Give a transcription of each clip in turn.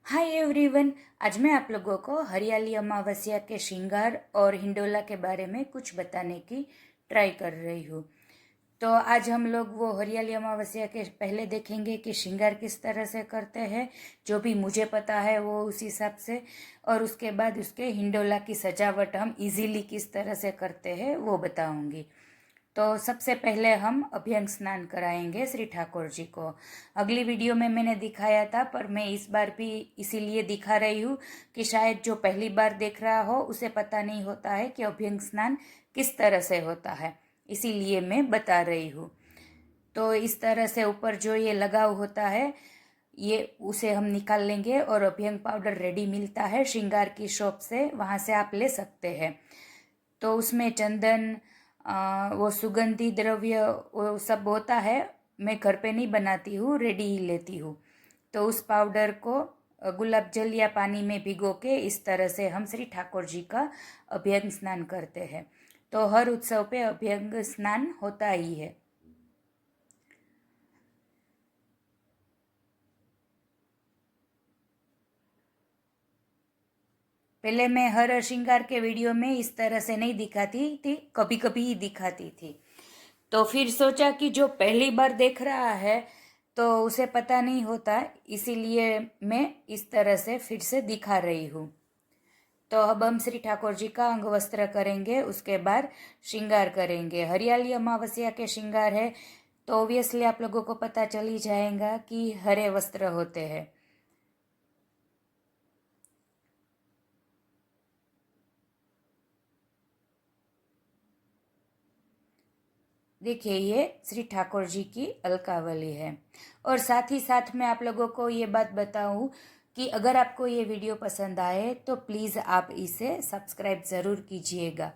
Hi everyone. आज मैं आप लोगों को हरियाली अमावस्या के श्रृंगार और हिंडोला के बारे में कुछ बताने की ट्राई कर रही हूँ। तो आज हम लोग वो हरियाली अमावस्या के पहले देखेंगे कि श्रृंगार किस तरह से करते हैं, जो भी मुझे पता है वो उस हिसाब से, और उसके बाद उसके हिंडोला की सजावट हम इजीली किस तरह से करते हैं वो बताऊंगी। तो सबसे पहले हम अभ्यंग स्नान कराएंगे श्री ठाकुर जी को। अगली वीडियो में मैंने दिखाया था, पर मैं इस बार भी इसीलिए दिखा रही हूँ कि शायद जो पहली बार देख रहा हो उसे पता नहीं होता है कि अभ्यंग स्नान किस तरह से होता है, इसीलिए मैं बता रही हूँ। तो इस तरह से ऊपर जो ये लगाव होता है ये उसे हम निकाल लेंगे, और अभ्यंग पाउडर रेडी मिलता है श्रृंगार की शॉप से, वहाँ से आप ले सकते हैं। तो उसमें चंदन, वो सुगंधी द्रव्य वो सब होता है। मैं घर पे नहीं बनाती हूँ, रेडी ही लेती हूँ। तो उस पाउडर को गुलाब जल या पानी में भिगो के इस तरह से हम श्री ठाकुर जी का अभ्यंग स्नान करते हैं। तो हर उत्सव पे अभ्यंग स्नान होता ही है। पहले मैं हर श्रृंगार के वीडियो में इस तरह से नहीं दिखाती थी, कभी कभी ही दिखाती थी। तो फिर सोचा कि जो पहली बार देख रहा है तो उसे पता नहीं होता, इसीलिए मैं इस तरह से फिर से दिखा रही हूँ। तो अब हम श्री ठाकुर जी का अंग वस्त्र करेंगे, उसके बाद श्रृंगार करेंगे। हरियाली अमावस्या के श्रृंगार है तो ऑब्वियसली आप लोगों को पता चल ही जाएगा कि हरे वस्त्र होते हैं। देखिए, ये श्री ठाकुर जी की अलकावली है। और साथ ही साथ मैं आप लोगों को ये बात बताऊं कि अगर आपको ये वीडियो पसंद आए तो प्लीज़ आप इसे सब्सक्राइब ज़रूर कीजिएगा।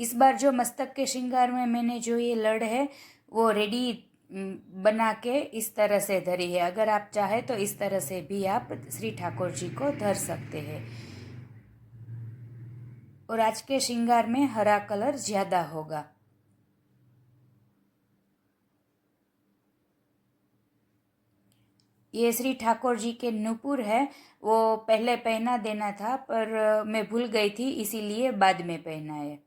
इस बार जो मस्तक के श्रृंगार में मैंने जो ये लड़ है वो रेडी बना के इस तरह से धरी है। अगर आप चाहे तो इस तरह से भी आप श्री ठाकुर जी को धर सकते हैं। और आज के श्रृंगार में हरा कलर ज़्यादा होगा। ये श्री ठाकुर जी के नूपुर है, वो पहले पहना देना था पर मैं भूल गई थी, इसीलिए बाद में पहना है।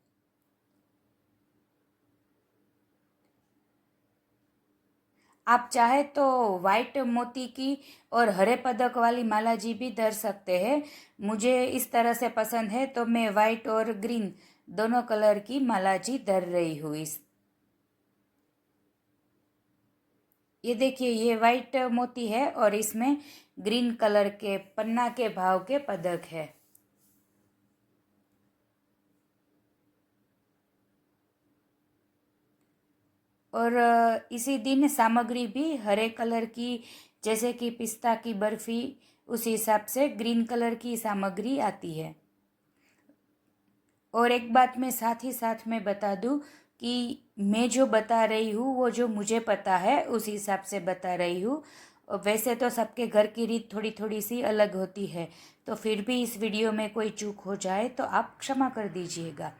आप चाहे तो वाइट मोती की और हरे पदक वाली माला जी भी धर सकते हैं। मुझे इस तरह से पसंद है तो मैं वाइट और ग्रीन दोनों कलर की माला जी धर रही हूँ। इस ये देखिए, ये वाइट मोती है और इसमें ग्रीन कलर के पन्ना के भाव के पदक है। और इसी दिन सामग्री भी हरे कलर की, जैसे कि पिस्ता की बर्फी, उस हिसाब से ग्रीन कलर की सामग्री आती है। और एक बात मैं साथ ही साथ में बता दूं कि मैं जो बता रही हूँ वो जो मुझे पता है उस हिसाब से बता रही हूँ। वैसे तो सबके घर की रीत थोड़ी थोड़ी सी अलग होती है, तो फिर भी इस वीडियो में कोई चूक हो जाए तो आप क्षमा कर दीजिएगा।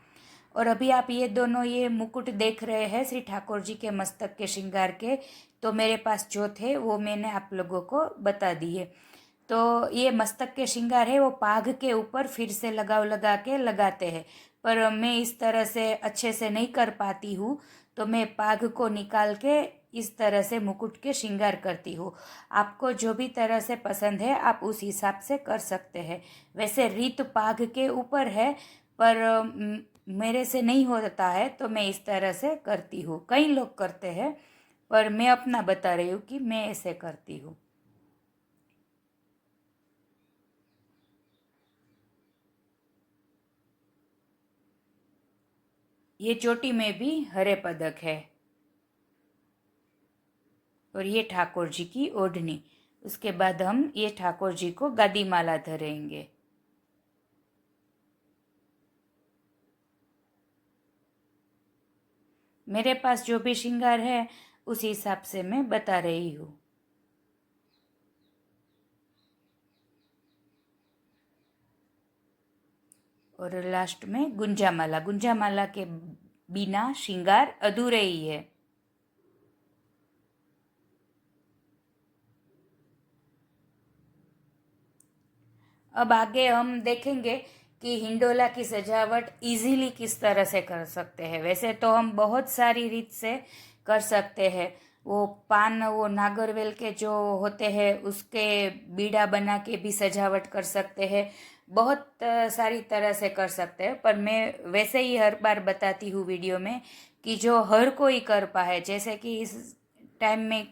और अभी आप ये दोनों ये मुकुट देख रहे हैं श्री ठाकुर जी के मस्तक के श्रृंगार के, तो मेरे पास जो थे वो मैंने आप लोगों को बता दिए। तो ये मस्तक के श्रृंगार है वो पाघ के ऊपर फिर से लगाव लगा के लगाते हैं, पर मैं इस तरह से अच्छे से नहीं कर पाती हूँ, तो मैं पाघ को निकाल के इस तरह से मुकुट के श्रृंगार करती हूँ। आपको जो भी तरह से पसंद है आप उस हिसाब से कर सकते हैं। वैसे रीत पाघ के ऊपर है, पर मेरे से नहीं होता है तो मैं इस तरह से करती हूँ। कई लोग करते हैं पर मैं अपना बता रही हूँ कि मैं ऐसे करती हूँ। ये चोटी में भी हरे पदक है। और ये ठाकुर जी की ओढ़नी। उसके बाद हम ये ठाकुर जी को गादी माला धरेंगे। मेरे पास जो भी श्रृंगार है उस हिसाब से मैं बता रही हूँ। और लास्ट में गुंजा माला। गुंजा माला के बिना श्रृंगार अधूरे ही है। अब आगे हम देखेंगे कि हिंडोला की सजावट इजीली किस तरह से कर सकते हैं। वैसे तो हम बहुत सारी रीत से कर सकते हैं। वो पान, वो नागरवेल के जो होते हैं उसके बीड़ा बना के भी सजावट कर सकते हैं। बहुत सारी तरह से कर सकते हैं, पर मैं वैसे ही हर बार बताती हूँ वीडियो में कि जो हर कोई कर पाए। जैसे कि इस टाइम में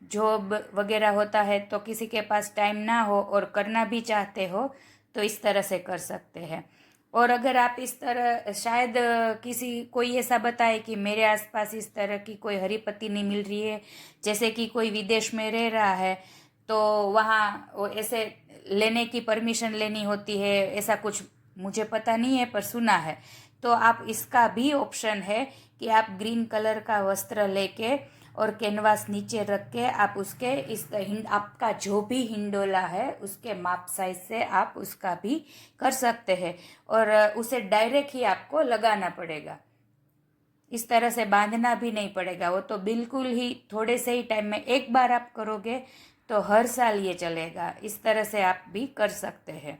जॉब वगैरह होता है तो किसी के पास टाइम ना हो और करना भी चाहते हो तो इस तरह से कर सकते हैं। और अगर आप इस तरह शायद किसी कोई ऐसा बताए कि मेरे आसपास इस तरह की कोई हरी पत्ती नहीं मिल रही है, जैसे कि कोई विदेश में रह रहा है तो वहाँ वो ऐसे लेने की परमिशन लेनी होती है, ऐसा कुछ मुझे पता नहीं है पर सुना है। तो आप इसका भी ऑप्शन है कि आप ग्रीन कलर का वस्त्र लेके और कैनवास नीचे रख के आप उसके आपका जो भी हिंडोला है उसके माप साइज से आप उसका भी कर सकते हैं। और उसे डायरेक्ट ही आपको लगाना पड़ेगा, इस तरह से बांधना भी नहीं पड़ेगा। वो तो बिल्कुल ही थोड़े से ही टाइम में एक बार आप करोगे तो हर साल ये चलेगा। इस तरह से आप भी कर सकते हैं।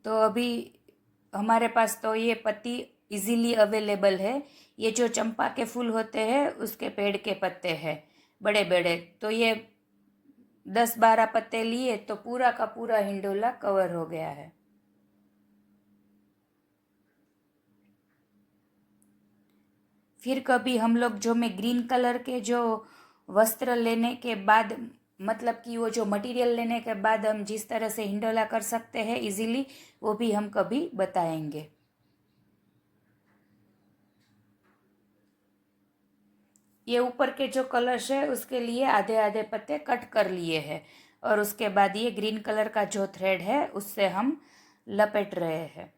तो अभी हमारे पास तो ये पत्ती इजीली अवेलेबल है। ये जो चंपा के फूल होते हैं उसके पेड़ के पत्ते हैं बड़े बड़े, तो ये 10-12 पत्ते लिए तो पूरा का पूरा हिंडोला कवर हो गया है। फिर कभी हम लोग जो मैं ग्रीन कलर के जो वस्त्र लेने के बाद, मतलब कि वो जो मटेरियल लेने के बाद हम जिस तरह से हिंडोला कर सकते हैं इजीली, वो भी हम कभी बताएंगे। ये ऊपर के जो कलश है उसके लिए आधे आधे पत्ते कट कर लिए हैं और उसके बाद ये ग्रीन कलर का जो थ्रेड है उससे हम लपेट रहे हैं।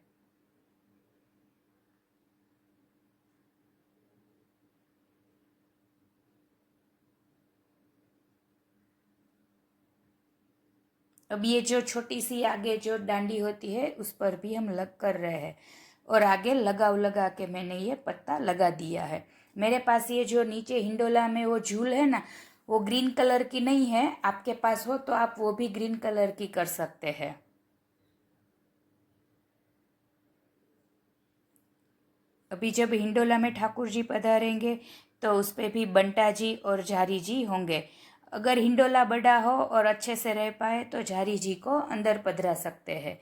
अब ये जो छोटी सी आगे जो डांडी होती है उस पर भी हम लग कर रहे हैं और आगे लगा के मैंने ये पत्ता लगा दिया है। मेरे पास ये जो नीचे हिंडोला में वो झूल है ना, वो ग्रीन कलर की नहीं है। आपके पास हो तो आप वो भी ग्रीन कलर की कर सकते हैं। अभी जब हिंडोला में ठाकुर जी पधारेंगे तो उस पे भी बंटा जी और झारी जी होंगे। अगर हिंडोला बड़ा हो और अच्छे से रह पाए तो झारी जी को अंदर पधरा सकते हैं।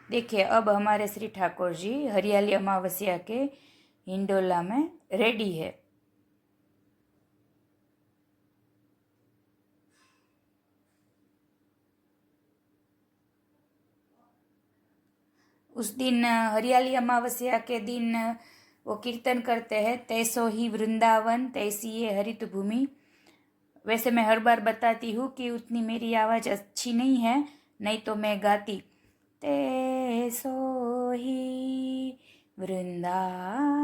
देखिए अब हमारे श्री ठाकुर जी हरियाली अमावस्या के हिंडोला में रेडी है। उस दिन हरियाली अमावस्या के दिन वो कीर्तन करते हैं, तैसो ही वृंदावन तैसी ये हरित भूमि। वैसे मैं हर बार बताती हूँ कि उतनी मेरी आवाज़ अच्छी नहीं है, नहीं तो मैं गाती तैसो ही वृंदावन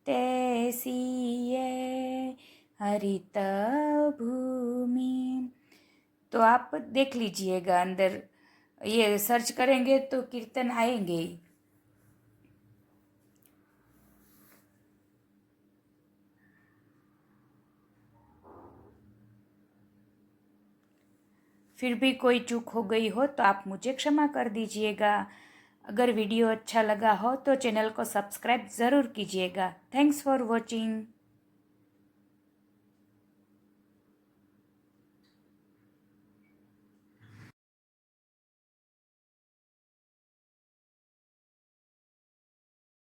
तैसी ये हरित भूमि। तो आप देख लीजिएगा, अंदर ये सर्च करेंगे तो कीर्तन आएंगे ही। फिर भी कोई चूक हो गई हो तो आप मुझे क्षमा कर दीजिएगा। अगर वीडियो अच्छा लगा हो तो चैनल को सब्सक्राइब ज़रूर कीजिएगा। Thanks for watching.